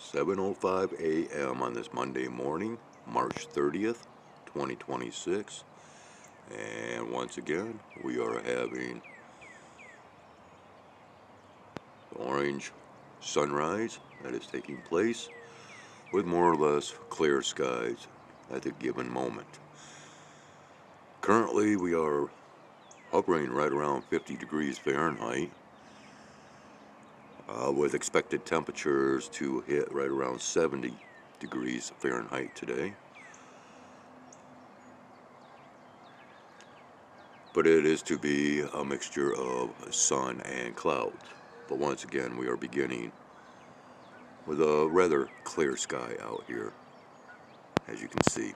7:05 a.m. on this Monday morning, March 30th, 2026. And once again, we are having the orange sunrise that is taking place with more or less clear skies at the given moment. Currently, we are hovering right around 50 degrees Fahrenheit. With expected temperatures to hit right around 70 degrees Fahrenheit today. But it is to be a mixture of sun and clouds. But once again, we are beginning with a rather clear sky out here, as you can see.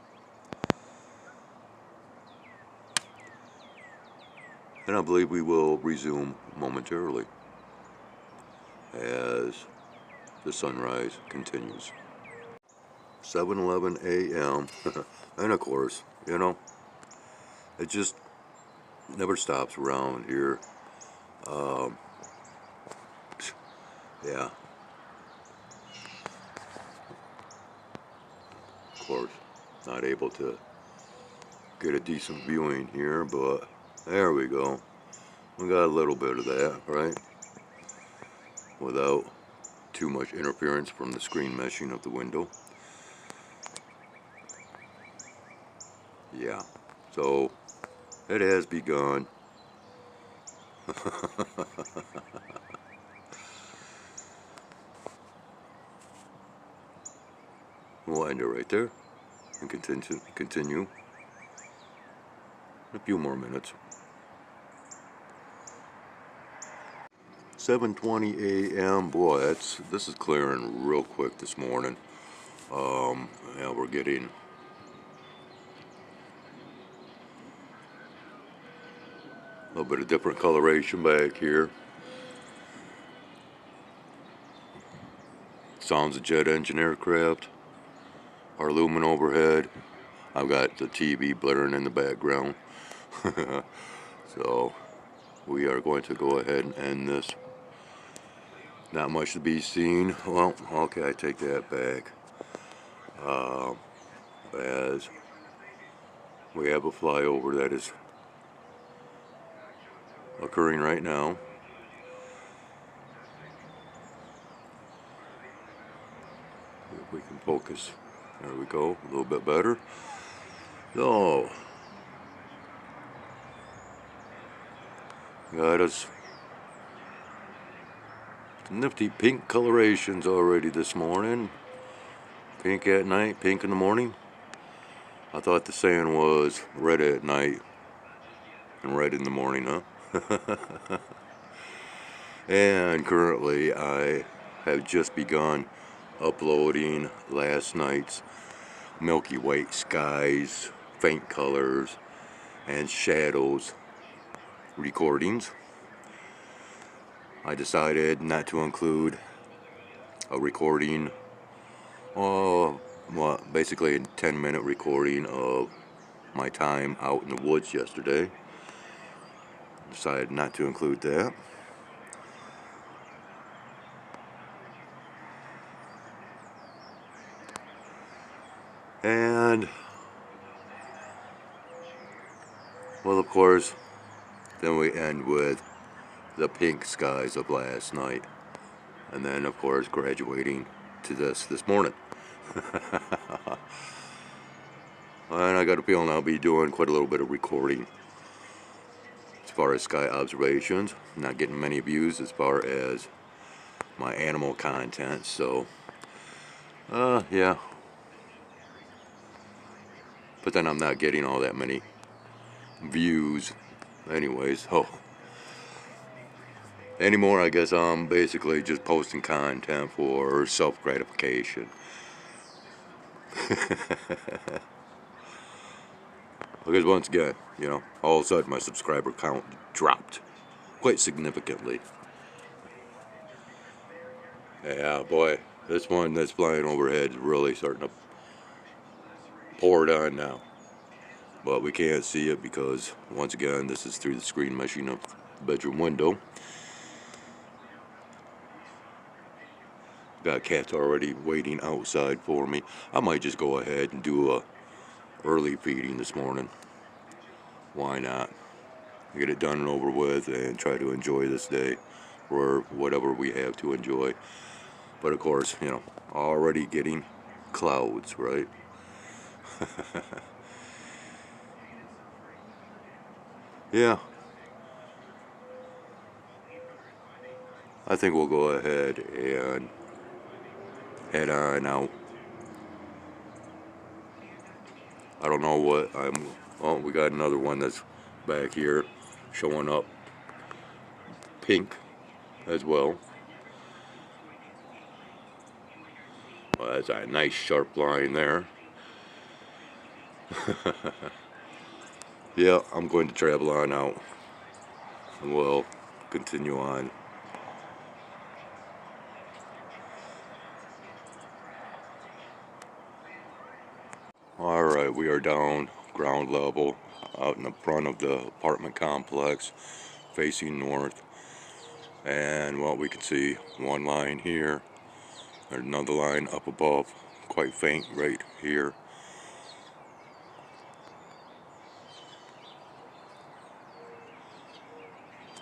And I believe we will resume momentarily as the sunrise continues. 7:11 a.m. And of course, you know, it just never stops around here. Yeah. Of course, not able to get a decent viewing here, but there we go. We got a little bit of that, right? Without too much interference from the screen meshing of the window. Yeah, so it has begun. We'll end it right there and continue in a few more minutes. 7:20 a.m. Boy, this is clearing real quick this morning. Yeah, we're getting a little bit of different coloration back here. Sounds of jet engine aircraft. Our lumen overhead. I've got the TV blaring in the background. So we are going to go ahead and end this. Not much to be seen. Well, okay, I take that back. As we have a flyover that is occurring right now. If we can focus. There we go, a little bit better. So, got us some nifty pink colorations already this morning. Pink at night, pink in the morning. I thought the saying was red at night and red in the morning, huh? And currently I have just begun uploading last night's milky white skies, faint colors, and shadows recordings. I decided not to include a recording, basically a 10-minute recording of my time out in the woods yesterday. Decided not to include that. And, well, of course, then we end with the pink skies of last night. And then, of course, graduating to this morning. And I got a feeling I'll be doing quite a little bit of recording as far as sky observations. Not getting many views as far as my animal content, so yeah. But then I'm not getting all that many views anyways. Oh, anymore, I guess I'm basically just posting content for self-gratification. Because once again, you know, all of a sudden my subscriber count dropped quite significantly. Yeah, boy, this one that's flying overhead is really starting to pour it on now. But we can't see it because, once again, this is through the screen meshing of the bedroom window. Got cats already waiting outside for me. I might just go ahead and do a early feeding this morning. Why not? Get it done and over with and try to enjoy this day or whatever we have to enjoy. But of course, you know, already getting clouds, right? Yeah, I think we'll go ahead and head on out. I don't know what oh, we got another one that's back here showing up pink as well. Well, that's a nice sharp line there. Yeah, I'm going to travel on out and we'll continue on. Alright, we are down ground level out in the front of the apartment complex facing north, and what we can see, one line here, there's another line up above, quite faint right here.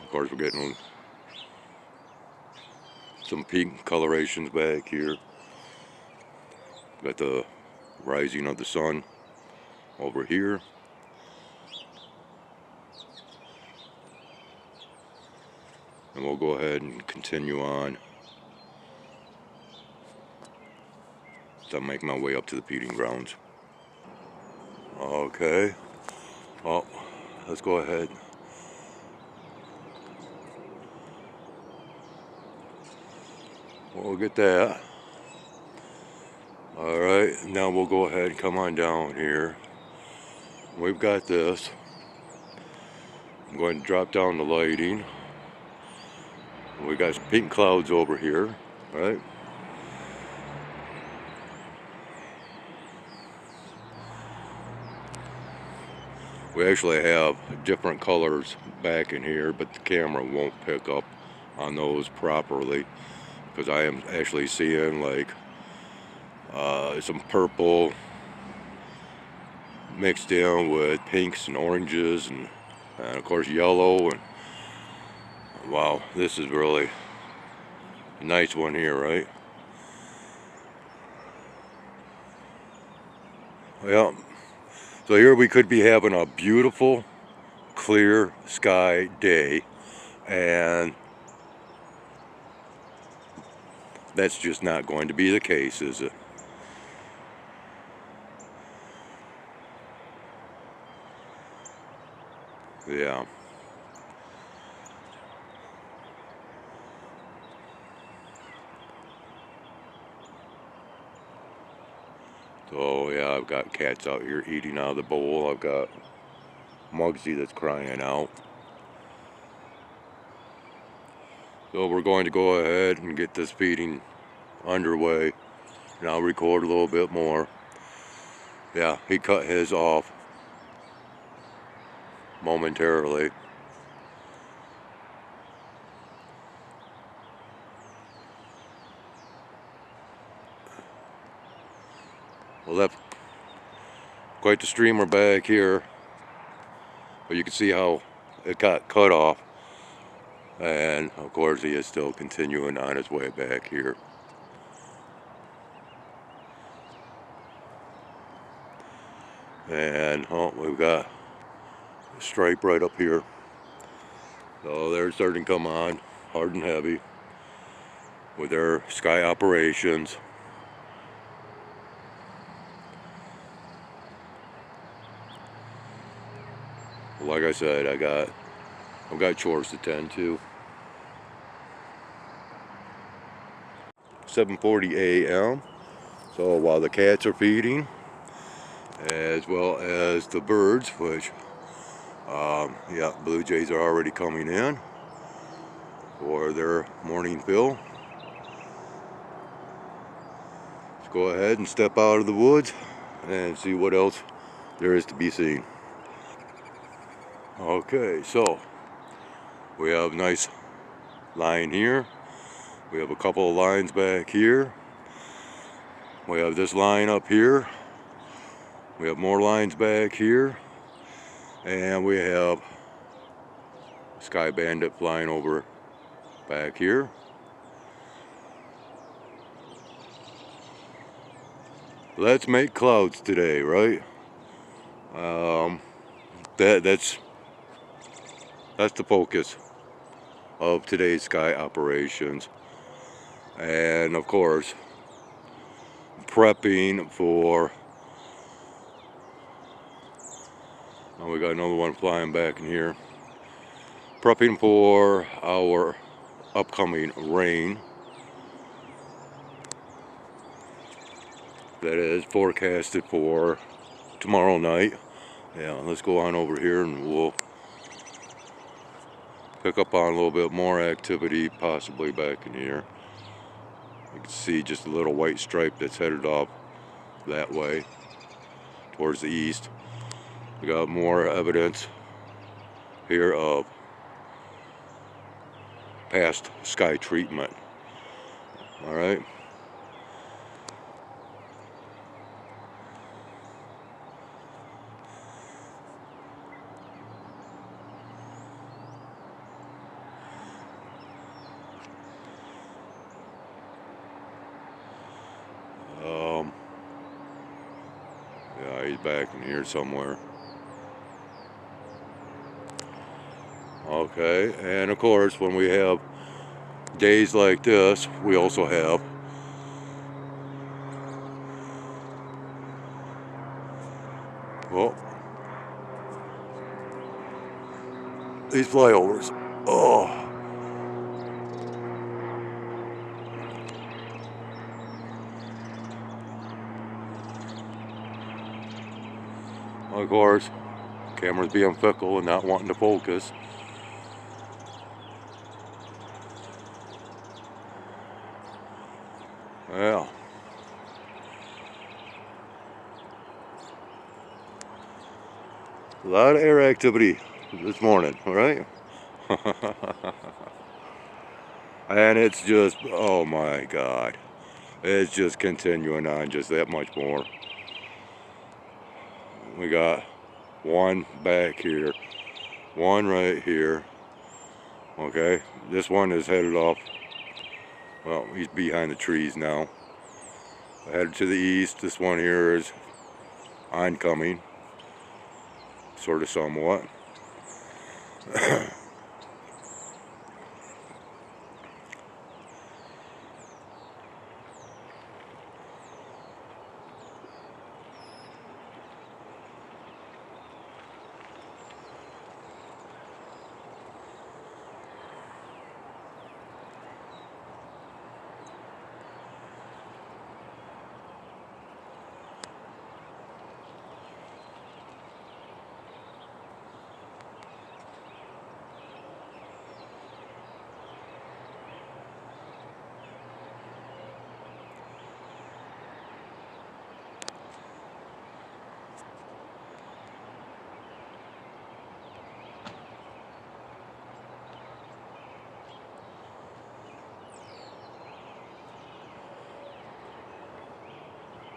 Of course, we're getting some pink colorations back here. Got the rising of the sun over here. And we'll go ahead and continue on as I make my way up to the feeding grounds. Okay, well, let's go ahead. We'll get that. Alright, now we'll go ahead and come on down here. We've got this. I'm going to drop down the lighting. We got some pink clouds over here, right? We actually have different colors back in here, but the camera won't pick up on those properly because I am actually seeing like some purple mixed in with pinks and oranges and of course yellow, and wow, this is really a nice one here, right? Yeah, so here we could be having a beautiful clear sky day, and that's just not going to be the case, is it? Yeah. So yeah, I've got cats out here eating out of the bowl. I've got Muggsy that's crying out. So we're going to go ahead and get this feeding underway, and I'll record a little bit more. Yeah, he cut his off momentarily. Well, that's quite the streamer back here, but you can see how it got cut off, and of course he is still continuing on his way back here. And oh, we've got a stripe right up here, so they're starting to come on hard and heavy with their sky operations. Like I said, I've got chores to tend to. 7:40 a.m. So while the cats are feeding, as well as the birds, which yeah, blue jays are already coming in for their morning fill. Let's go ahead and step out of the woods and see what else there is to be seen. Okay, so we have a nice line here. We have a couple of lines back here. We have this line up here. We have more lines back here. And we have Sky Bandit flying over back here. Let's make clouds today, right? That's the focus of today's sky operations. And of course, prepping for, oh, we got another one flying back in here. Prepping for our upcoming rain that is forecasted for tomorrow night. Yeah, let's go on over here and we'll pick up on a little bit more activity possibly back in here. You can see just a little white stripe that's headed off that way towards the east. We got more evidence here of past sky treatment. All right. Yeah, he's back in here somewhere. Okay, and of course, when we have days like this, we also have these flyovers. Oh, of course, camera's being fickle and not wanting to focus. Yeah. A lot of air activity this morning, all right? And it's just, oh my God. It's just continuing on just that much more. We got one back here, one right here. Okay, this one is headed off. Well, he's behind the trees now. Headed to the east. This one here is oncoming, sort of somewhat.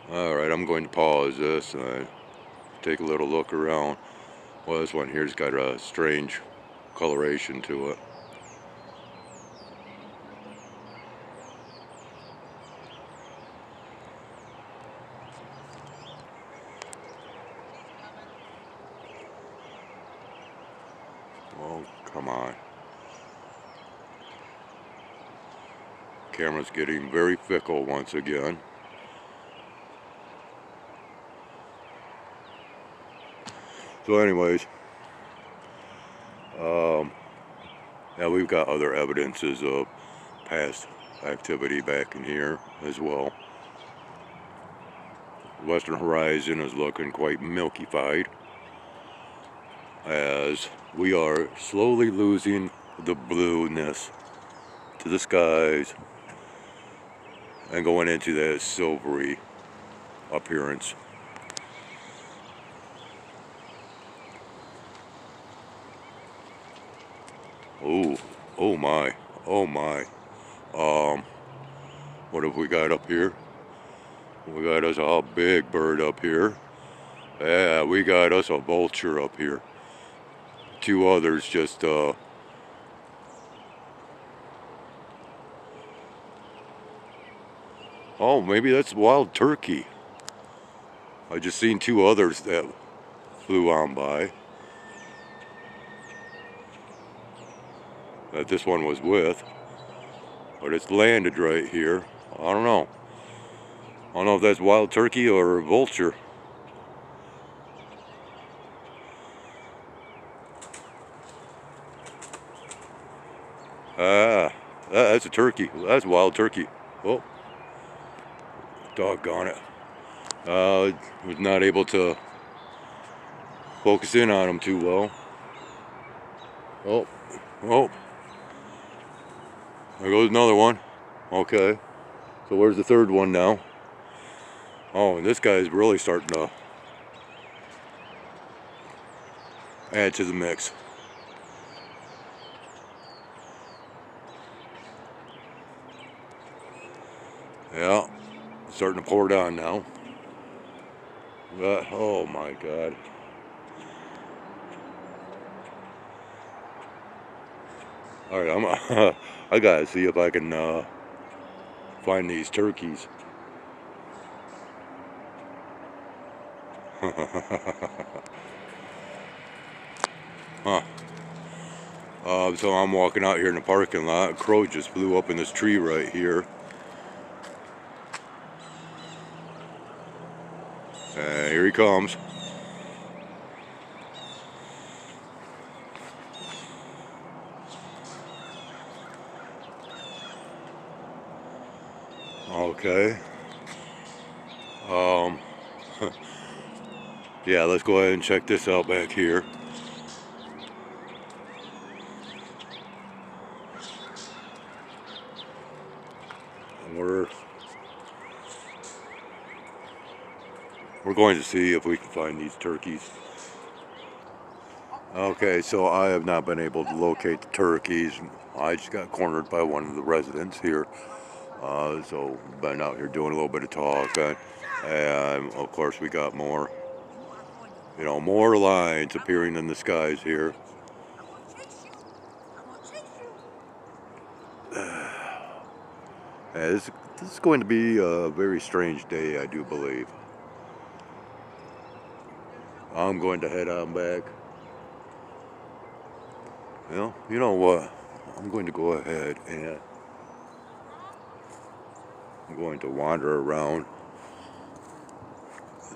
Alright, I'm going to pause this and take a little look around. Well, this one here's got a strange coloration to it. Oh, come on. Camera's getting very fickle once again. So anyways, yeah, we've got other evidences of past activity back in here as well. The western horizon is looking quite milky-fied as we are slowly losing the blueness to the skies and going into that silvery appearance. Oh, oh my, oh my, What have we got up here? We got us a big bird up here. Yeah, we got us a vulture up here. Two others just oh, maybe that's wild turkey. I just seen two others that flew on by that this one was with, but it's landed right here. I don't know. I don't know if that's wild turkey or vulture. Ah, that's a turkey. That's wild turkey. Oh, doggone it. Was not able to focus in on him too well. Oh, oh. There goes another one. Okay. So where's the third one now? Oh, and this guy's really starting to add to the mix. Yeah, starting to pour down now. But, oh my God. All right, I gotta see if I can find these turkeys. Huh. So I'm walking out here in the parking lot. A crow just flew up in this tree right here. Here he comes. Okay. Yeah, let's go ahead and check this out back here. We're going to see if we can find these turkeys. Okay, so I have not been able to locate the turkeys. I just got cornered by one of the residents here. So been out here doing a little bit of talking, and of course we got more, more lines appearing in the skies here. This is going to be a very strange day, I do believe. I'm going to head on back. Well, you know what? I'm going to go ahead and I'm going to wander around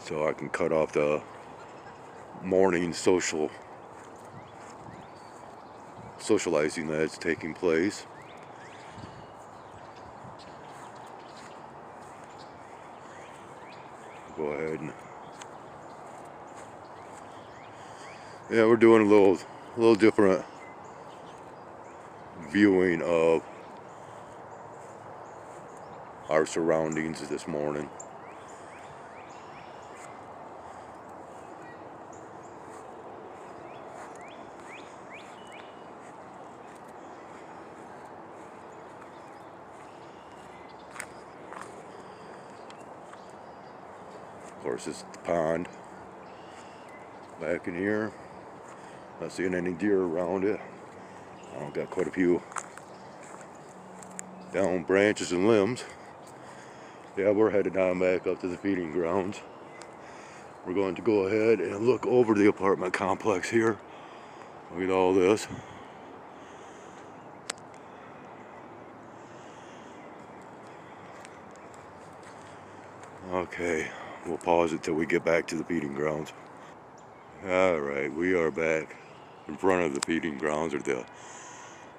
so I can cut off the morning socializing that's taking place. Go ahead and yeah, we're doing a little different viewing of our surroundings this morning. Of course, this is the pond back in here. Not seeing any deer around it. I've got quite a few down branches and limbs. Yeah, we're headed on back up to the feeding grounds. We're going to go ahead and look over the apartment complex here. Look at all this. Okay, we'll pause it till we get back to the feeding grounds. Alright, we are back in front of the feeding grounds, or the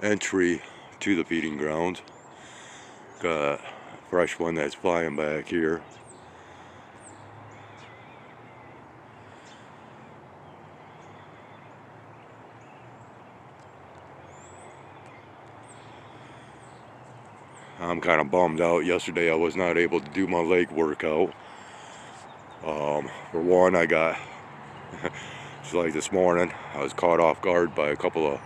entry to the feeding grounds. Got a fresh one that's flying back here. I'm kind of bummed out. Yesterday I was not able to do my leg workout. For one, I got just like this morning, I was caught off guard by a couple of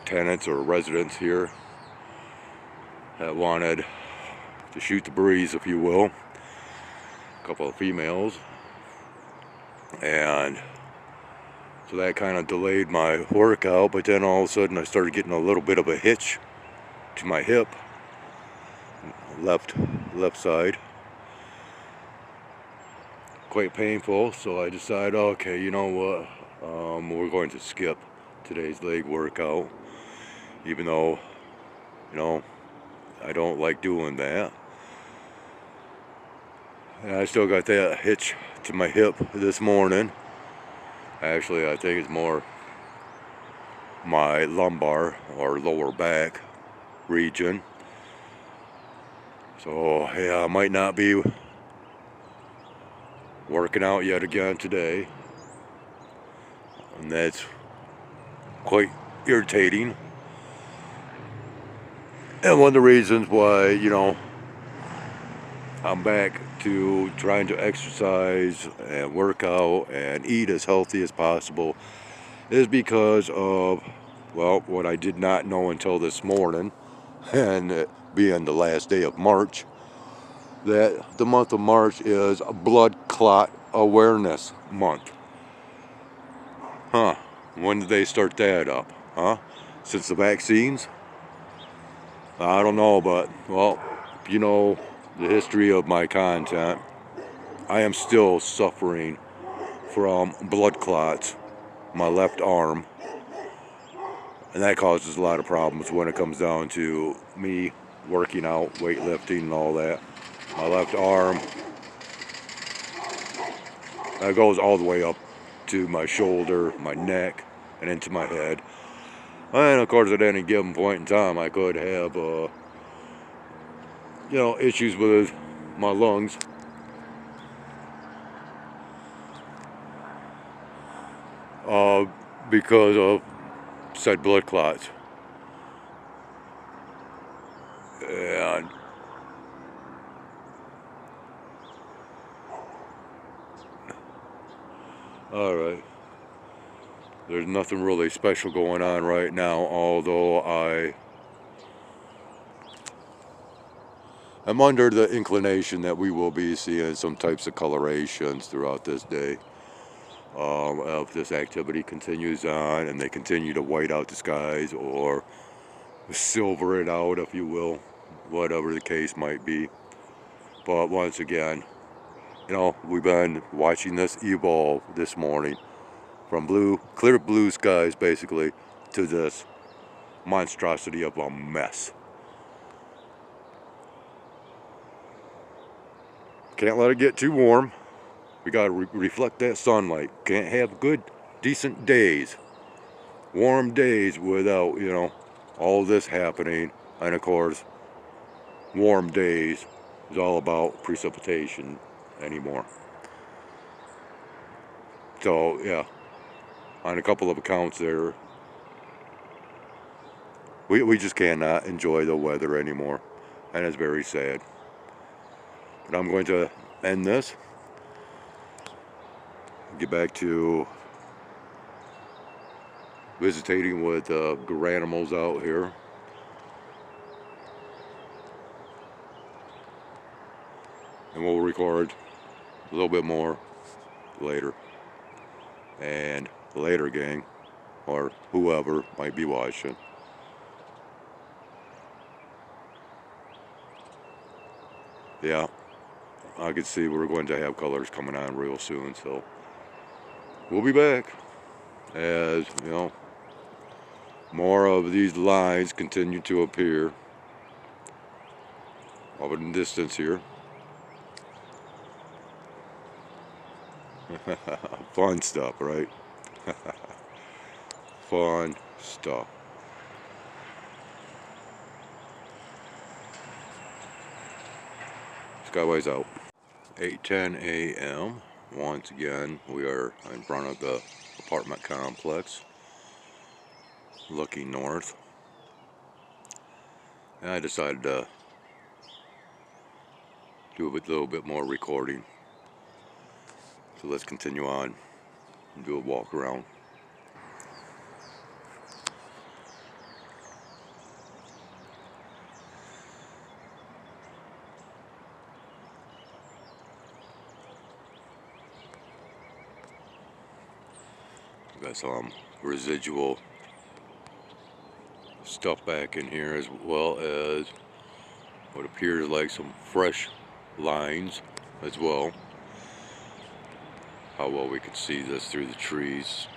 tenants or residents here. that wanted to shoot the breeze, if you will. A couple of females. And so that kind of delayed my workout, but then all of a sudden I started getting a little bit of a hitch to my hip, left side. Quite painful, so I decided, okay, you know what, we're going to skip today's leg workout, even though, you know, I don't like doing that. And I still got that hitch to my hip this morning. Actually, I think it's more my lumbar or lower back region. So yeah, I might not be working out yet again today, and that's quite irritating. And one of the reasons why, you know, I'm back to trying to exercise and work out and eat as healthy as possible is because of, well, what I did not know until this morning, and it being the last day of March, that the month of March is Blood Clot Awareness Month. Huh, when did they start that up? Huh? Since the vaccines? I don't know, but, well, you know the history of my content, I am still suffering from blood clots in my left arm, and that causes a lot of problems when it comes down to me working out, weightlifting and all that. My left arm, that goes all the way up to my shoulder, my neck, and into my head. And of course, at any given point in time, I could have, you know, issues with my lungs. Because of said blood clots. And alright, there's nothing really special going on right now, although I'm under the inclination that we will be seeing some types of colorations throughout this day. If this activity continues on and they continue to white out the skies or silver it out, if you will, whatever the case might be. But once again, you know, we've been watching this evolve this morning from clear blue skies basically to this monstrosity of a mess. Can't let it get too warm. We gotta reflect that sunlight. Can't have good, decent days, warm days without, you know, all this happening. And of course, warm days is all about precipitation anymore. So yeah, on a couple of accounts there, we just cannot enjoy the weather anymore, and it's very sad. But I'm going to end this, get back to visitating with granimals out here. And we'll record a little bit more later. And later, gang, or whoever might be watching. Yeah, I can see we're going to have colors coming on real soon, so we'll be back as, you know, more of these lines continue to appear over in the distance here. Fun stuff, right? Fun stuff. Skyway's out. 8:10 a.m. Once again, we are in front of the apartment complex, looking north. And I decided to do a little bit more recording. So let's continue on and do a walk around. Got some residual stuff back in here, as well as what appears like some fresh lines as well. How well we can see this through the trees.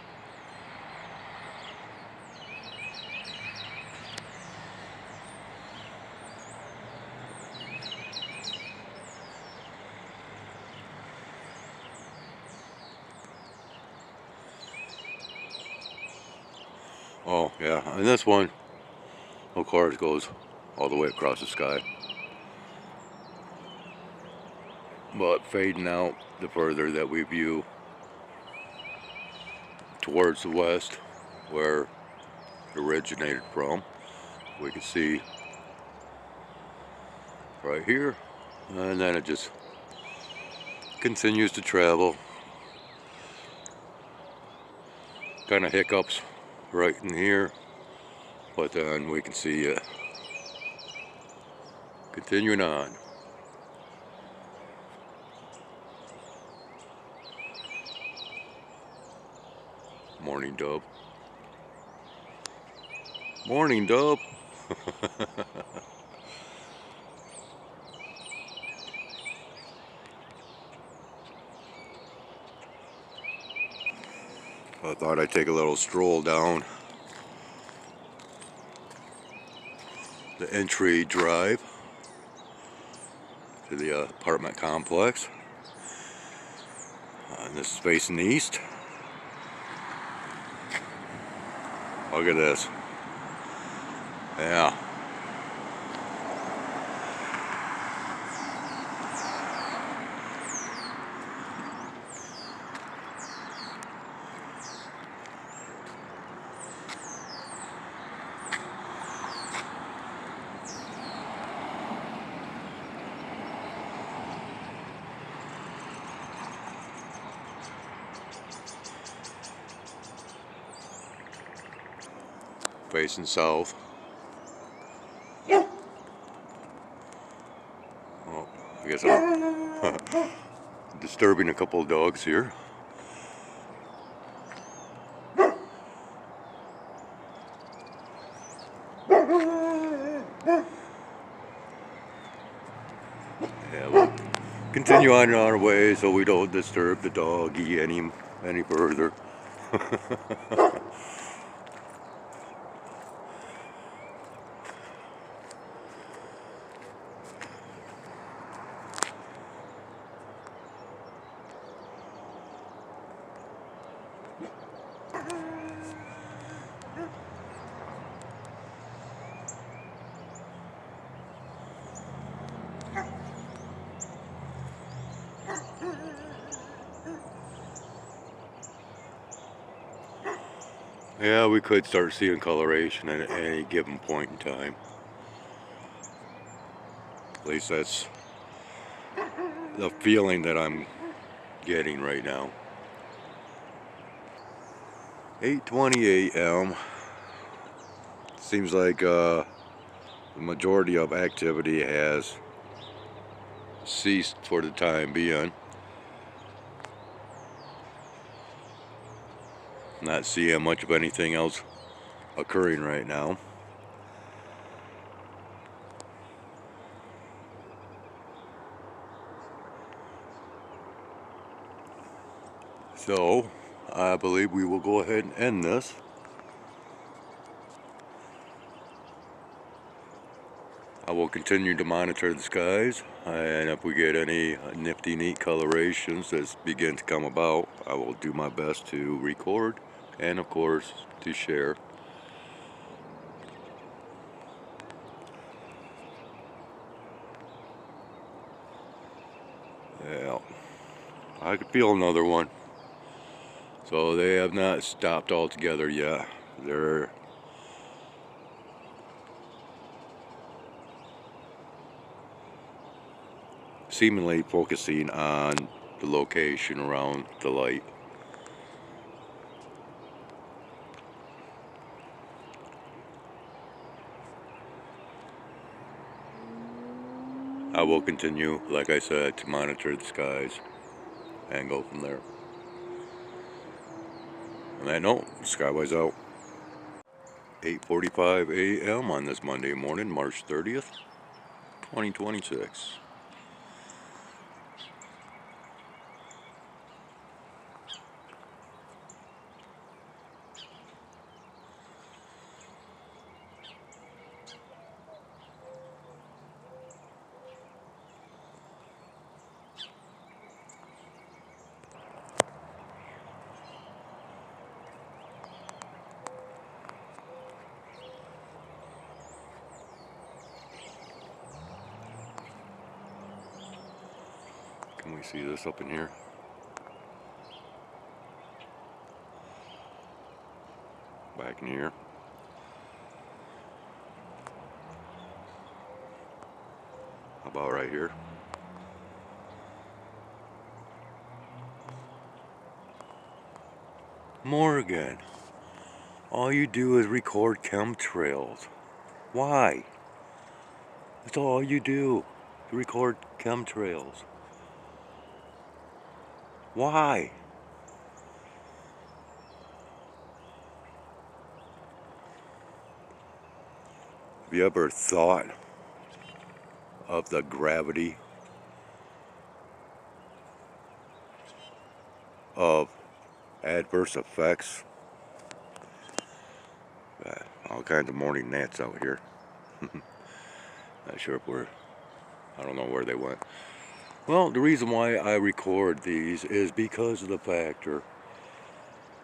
Oh yeah, and this one, of course, goes all the way across the sky. But fading out the further that we view towards the west, where it originated from, we can see right here, and then it just continues to travel. Kind of hiccups right in here, but then we can see it continuing on. Morning dove. Morning dove. I thought I'd take a little stroll down the entry drive to the apartment complex. And this is facing east. Look at this. Yeah. Facing south. Oh, I guess I'm disturbing a couple of dogs here. Yeah, we'll continue on our way so we don't disturb the doggy any further. Yeah, we could start seeing coloration at any given point in time. At least that's the feeling that I'm getting right now. 8:20 a.m. Seems like the majority of activity has ceased for the time being. Not seeing much of anything else occurring right now. So, I believe we will go ahead and end this. I will continue to monitor the skies, and if we get any nifty, neat colorations that begin to come about, I will do my best to record and, of course, to share. Yeah, I could feel another one. So they have not stopped altogether yet. They're seemingly focusing on the location around the light. I will continue, like I said, to monitor the skies and go from there. On that note, Skywise out. 8:45 a.m. on this Monday morning, March 30th, 2026. Can we see this up in here? Back in here. How about right here? Morgan, all you do is record chemtrails. Why? That's all you do. You record chemtrails. Why? Have you ever thought of the gravity of adverse effects? All kinds of morning gnats out here. Not sure if I don't know where they went. Well, the reason why I record these is because of the factor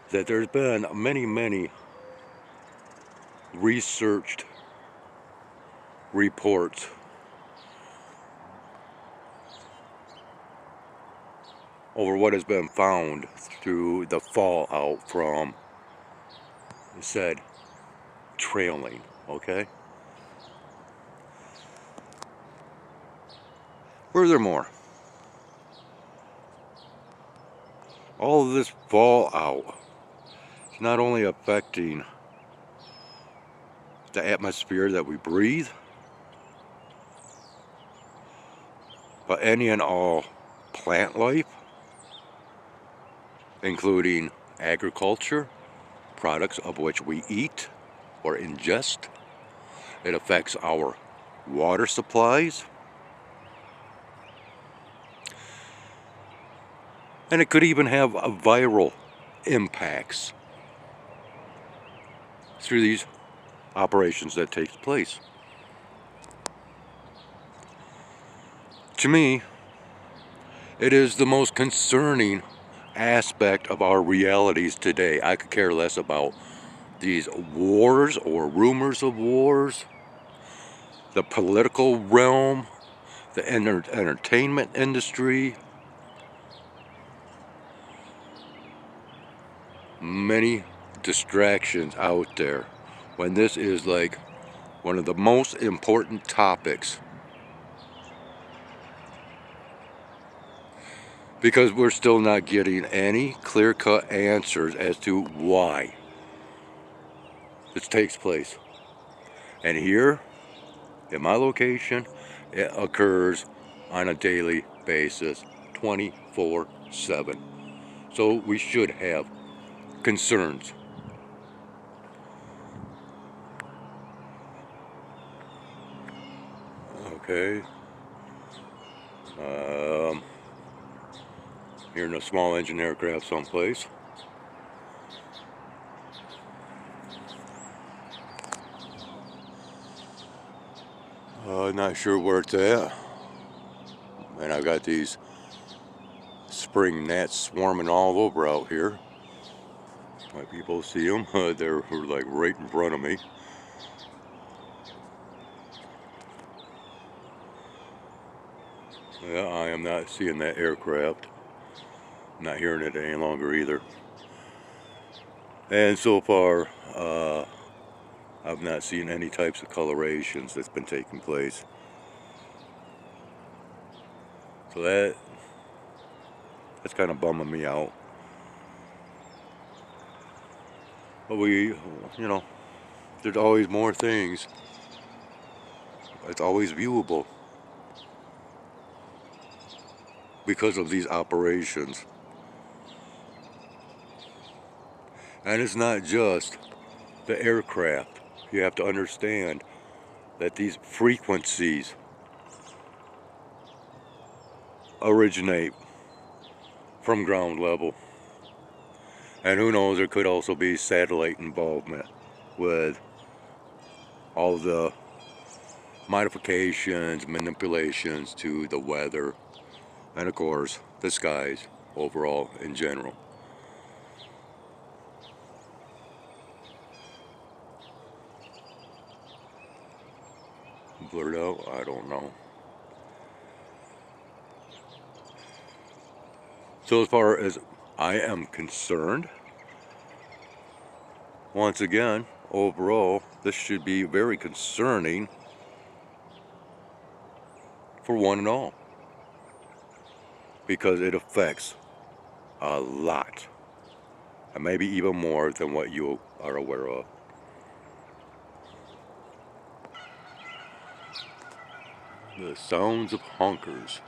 that there's been many researched reports over what has been found through the fallout from said trailing, okay? Furthermore, all of this fallout is not only affecting the atmosphere that we breathe, but any and all plant life, including agriculture, products of which we eat or ingest. It affects our water supplies. And it could even have a viral impacts through these operations that take place. To me, it is the most concerning aspect of our realities today. I could care less about these wars or rumors of wars, the political realm, the entertainment industry, many distractions out there, when this is like one of the most important topics, because we're still not getting any clear-cut answers as to why this takes place. And here in my location, it occurs on a daily basis, 24/7. So we should have concerns. Okay. Here in a small engine aircraft someplace. Not sure where it's at. And I've got these spring gnats swarming all over out here. Might be able to see them. They're like right in front of me. Yeah, I am not seeing that aircraft. I'm not hearing it any longer either. And so far, I've not seen any types of colorations that's been taking place. So that's kind of bumming me out. But there's always more things. It's always viewable because of these operations. And it's not just the aircraft. You have to understand that these frequencies originate from ground level. And who knows, there could also be satellite involvement with all the modifications, manipulations to the weather, and of course, the skies overall in general. Blurred out? I don't know. So as far as I am concerned, once again, overall, this should be very concerning for one and all, because it affects a lot, and maybe even more than what you are aware of. The sounds of honkers.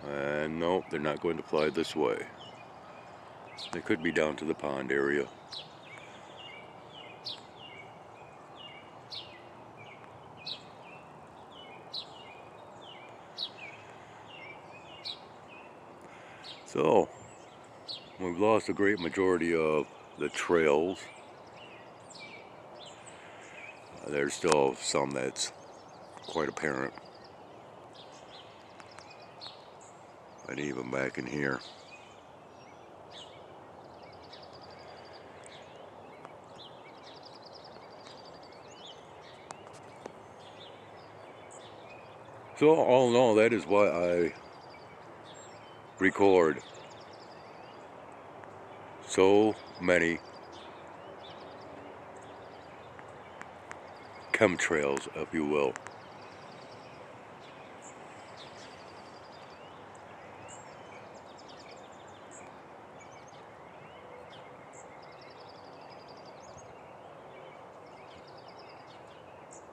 And nope, they're not going to fly this way. They could be down to the pond area. So, we've lost a great majority of the trails. There's still some that's quite apparent. And even back in here. So all in all, that is why I record so many chemtrails, if you will.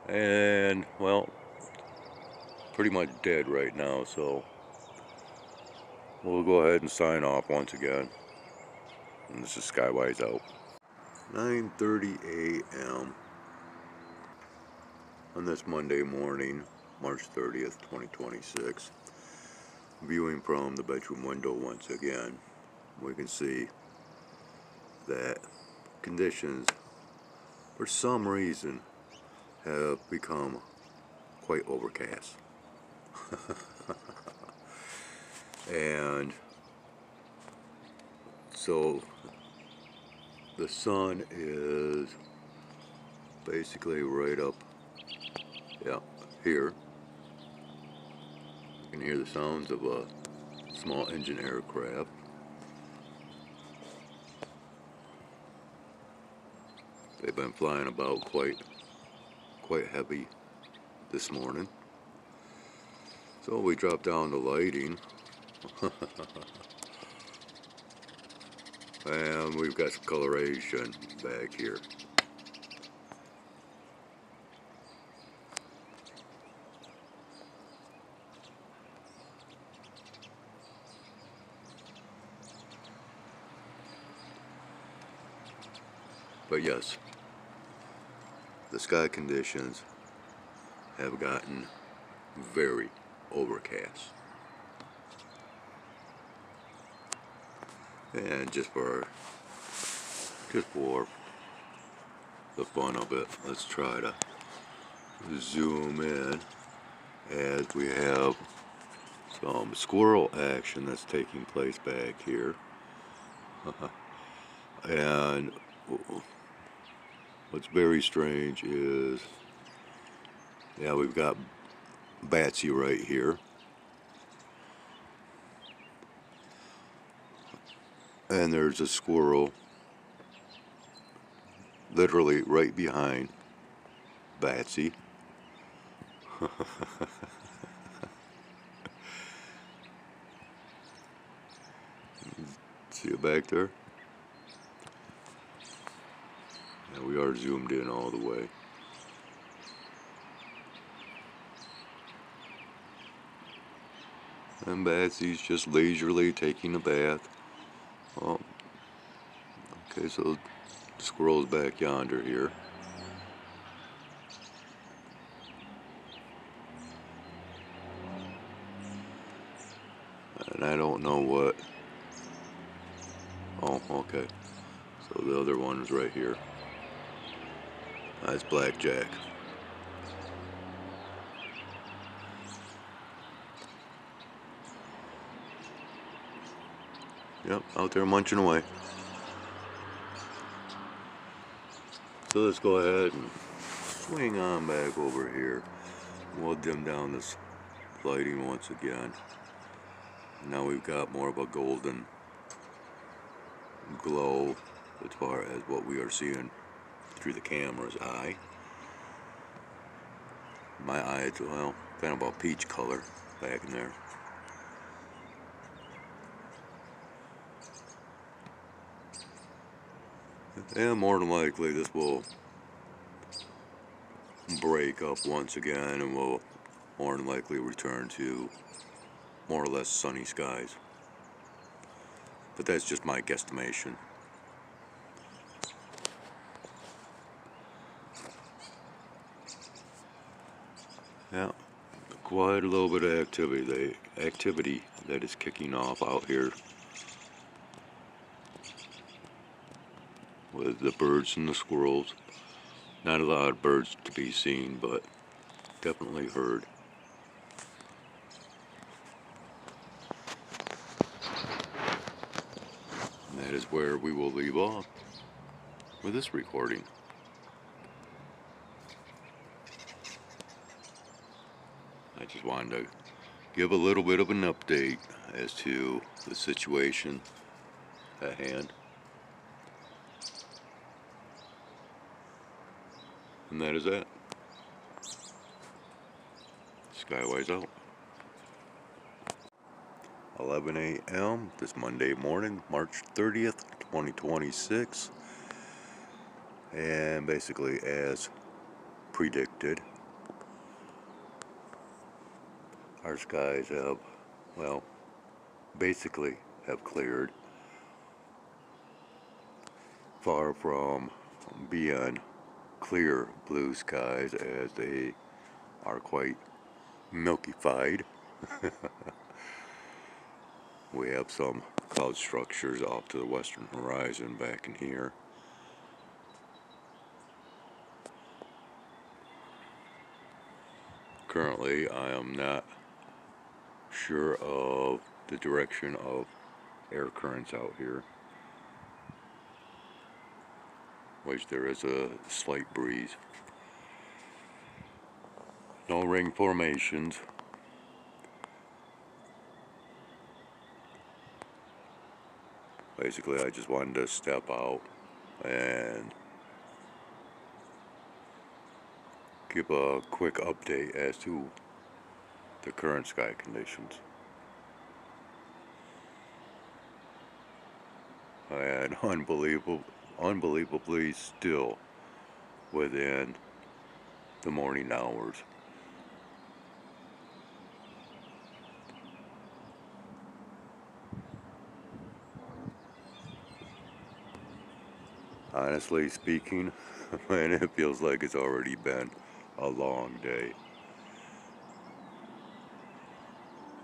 And, well, pretty much dead right now, so we'll go ahead and sign off once again. And this is Skywise out. 9:30 a.m. on this Monday morning, March 30th, 2026. Viewing from the bedroom window once again, we can see that conditions, for some reason, have become quite overcast. And so the sun is basically right up, here. You can hear the sounds of a small engine aircraft. They've been flying about quite heavy this morning. So we dropped down the lighting. And we've got some coloration back here. But yes, the sky conditions have gotten very overcast. And just for the fun of it, let's try to zoom in as we have some squirrel action that's taking place back here. And what's very strange is, we've got Batsy right here. And there's a squirrel literally right behind Batsy. See it back there? And we are zoomed in all the way. And Batsy's just leisurely taking a bath. Well, Okay, so the squirrel's back yonder here. And I don't know what... Oh, okay. So the other one is right here. That's Blackjack. Yep, out there munching away. So let's go ahead and swing on back over here. We'll dim down this lighting once again. Now we've got more of a golden glow as far as what we are seeing through the camera's eye. My eye is, well, kind of a peach color back in there. And more than likely this will break up once again and will more than likely return to more or less sunny skies. But that's just my guesstimation. Yeah, quite a little bit of activity that is kicking off out here with the birds and the squirrels. Not a lot of birds to be seen, but definitely heard. And that is where we will leave off with this recording. I just wanted to give a little bit of an update as to the situation at hand. And that is that. Skywise out. 11 a.m. this Monday morning, March 30th, 2026. And basically, as predicted, our skies have, well, basically have cleared. Far from being clear blue skies, as they are quite milky-fied. We have some cloud structures off to the western horizon back in here. Currently, I am not sure of the direction of air currents out here, which there is a slight breeze. No ring formations. Basically, I just wanted to step out and give a quick update as to the current sky conditions. And unbelievably still within the morning hours. Honestly speaking, man, it feels like it's already been a long day.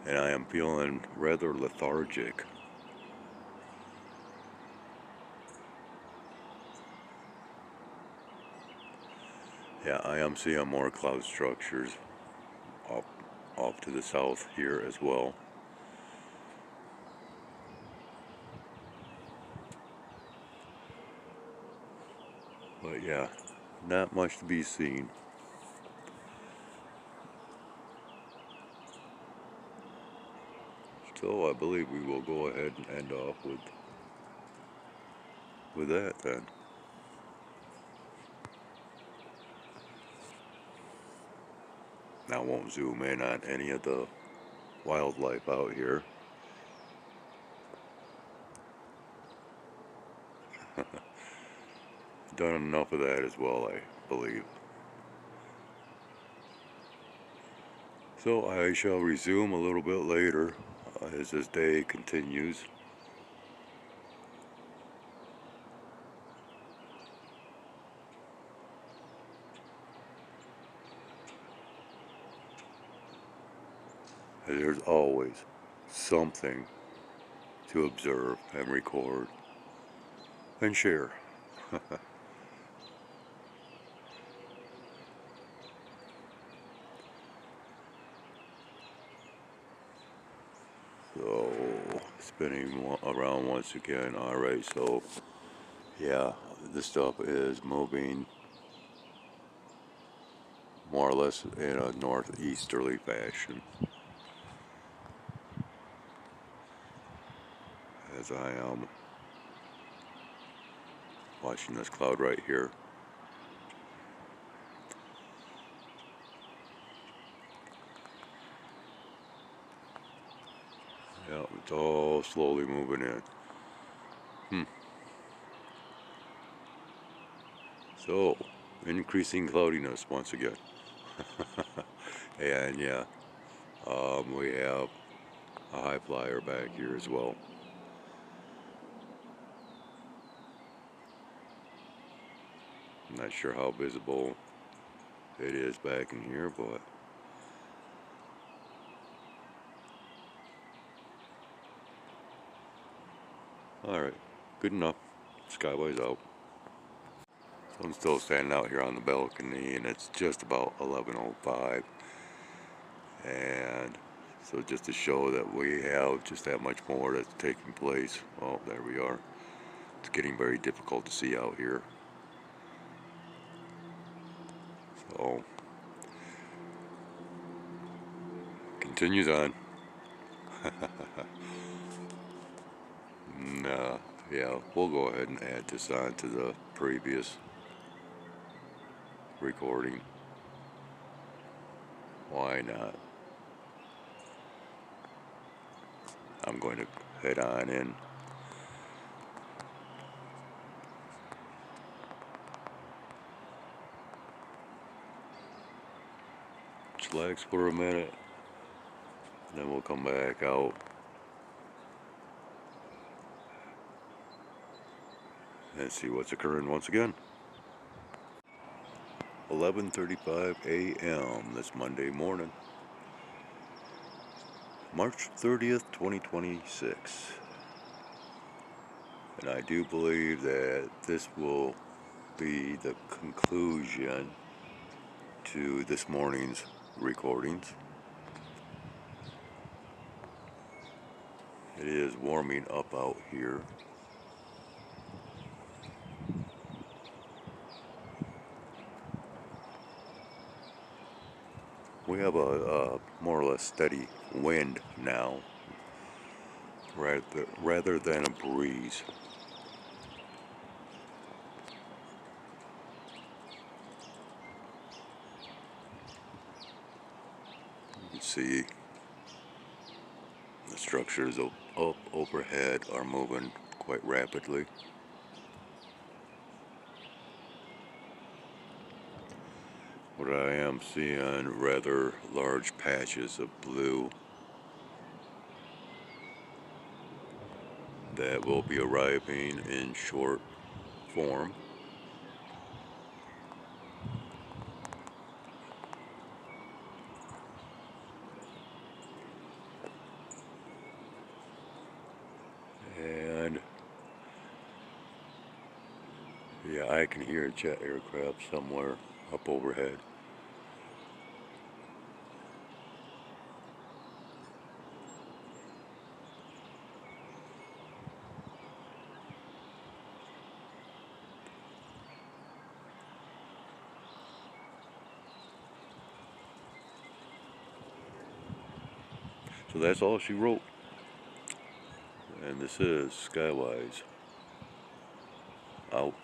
And I am feeling rather lethargic. Yeah, I am seeing more cloud structures off to the south here as well. But yeah, not much to be seen. So I believe we will go ahead and end off with that then. Now I won't zoom in on any of the wildlife out here. Done enough of that as well, I believe. So I shall resume a little bit later as this day continues. There's always something to observe and record and share. So, spinning around once again. Alright, so yeah, this stuff is moving more or less in a northeasterly fashion as I am watching this cloud right here. Yeah, it's all slowly moving in. So, increasing cloudiness once again. And yeah, we have a high flyer back here as well. I'm not sure how visible it is back in here, but alright, good enough. Skyway's out. So I'm still standing out here on the balcony, and it's just about 11:05. And so just to show that we have just that much more that's taking place. Oh, there we are. It's getting very difficult to see out here. So, continues on. And, yeah, we'll go ahead and add this on to the previous recording. Why not? I'm going to head on in. Chillax for a minute, and then we'll come back out and see what's occurring once again. 11:35 a.m. this Monday morning, March 30th, 2026. And I do believe that this will be the conclusion to this morning's recordings. It is warming up out here. We have a more or less steady wind now, rather than a breeze. You can see the structures up overhead are moving quite rapidly. What I am seeing, rather large patches of blue that will be arriving in short form. And yeah, I can hear a jet aircraft somewhere up overhead. So that's all she wrote. And this is Skywise out.